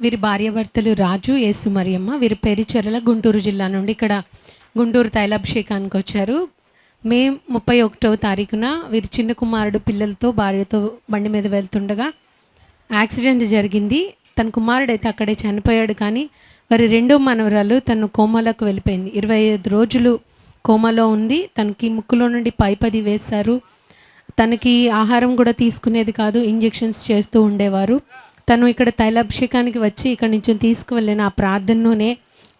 వీరి భార్యాభర్తలు రాజు, యేసు, మరియమ్మ. వీరి పేరిచెర్ల గుంటూరు జిల్లా నుండి ఇక్కడ గుంటూరు తైలాభిషేకానికి వచ్చారు. మే 31వ తారీఖున వీరి చిన్న కుమారుడు పిల్లలతో భార్యతో బండి మీద వెళ్తుండగా యాక్సిడెంట్ జరిగింది. తన కుమారుడైతే అక్కడే చనిపోయాడు. కానీ వారి రెండో మనవరాలు తను కోమాలోకి వెళ్ళిపోయింది. 25 రోజులు కోమాలో ఉంది. తనకి ముక్కులో నుండి పైపది వేశారు. తనకి ఆహారం కూడా తీసుకునేది కాదు, ఇంజెక్షన్స్ చేస్తూ ఉండేవారు. తను ఇక్కడ తైలాభిషేకానికి వచ్చి ఇక్కడ నుంచి తీసుకువెళ్ళిన ఆ ప్రార్థనలోనే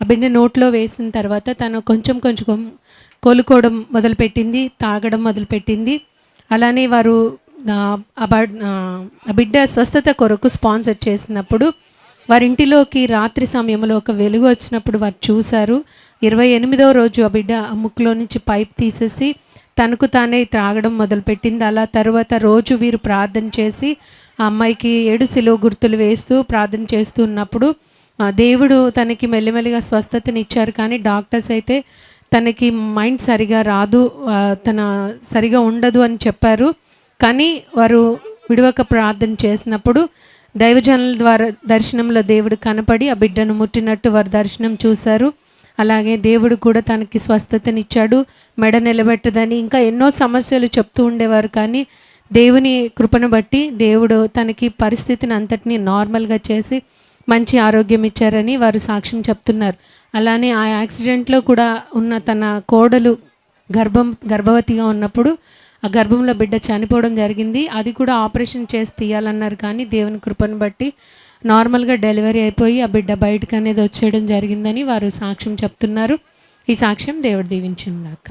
ఆ బిడ్డ నోట్లో వేసిన తర్వాత తను కొంచెం కోలుకోవడం మొదలుపెట్టింది, తాగడం మొదలుపెట్టింది. అలానే వారు ఆ బిడ్డ స్వస్థత కొరకు స్పాన్సర్ చేసినప్పుడు వారింటిలోకి రాత్రి సమయంలో ఒక వెలుగు వచ్చినప్పుడు వారు చూశారు. 28వ రోజు ఆ బిడ్డ ఆ ముక్కులో నుంచి పైప్ తీసేసి తనకు తానే త్రాగడం మొదలుపెట్టింది. అలా తర్వాత రోజు వీరు ప్రార్థన చేసి ఆ అమ్మాయికి 7 సిలువ గుర్తులు వేస్తూ ప్రార్థన చేస్తూ ఉన్నప్పుడు దేవుడు తనకి మెల్లిమెల్లిగా స్వస్థతనిచ్చారు. కానీ డాక్టర్స్ అయితే తనకి మైండ్ సరిగా రాదు, తన సరిగా ఉండదు అని చెప్పారు. కానీ వారు విడవక ప్రార్థన చేసినప్పుడు దైవజనుల ద్వారా దర్శనంలో దేవుడు కనపడి ఆ బిడ్డను ముట్టినట్టు వారు దర్శనం చూశారు. అలాగే దేవుడు కూడా తనకి స్వస్థతనిచ్చాడు. మెడ నిలబెట్టదని ఇంకా ఎన్నో సమస్యలు చెప్తూ ఉండేవారు. కానీ దేవుని కృపను బట్టి దేవుడు తనకి పరిస్థితిని అంతటినీ నార్మల్గా చేసి మంచి ఆరోగ్యం ఇచ్చారని వారు సాక్ష్యం చెప్తున్నారు. అలానే ఆ యాక్సిడెంట్లో కూడా ఉన్న తన కోడలు గర్భవతిగా ఉన్నప్పుడు ఆ గర్భంలో బిడ్డ చనిపోవడం జరిగింది. అది కూడా ఆపరేషన్ చేసి తీయాలన్నారు. కానీ దేవుని కృపను బట్టి నార్మల్గా డెలివరీ అయిపోయి ఆ బిడ్డ బయటకు అనేది వచ్చేయడం జరిగిందని వారు సాక్ష్యం చెప్తున్నారు. ఈ సాక్ష్యం దేవుడు దీవించును గాక.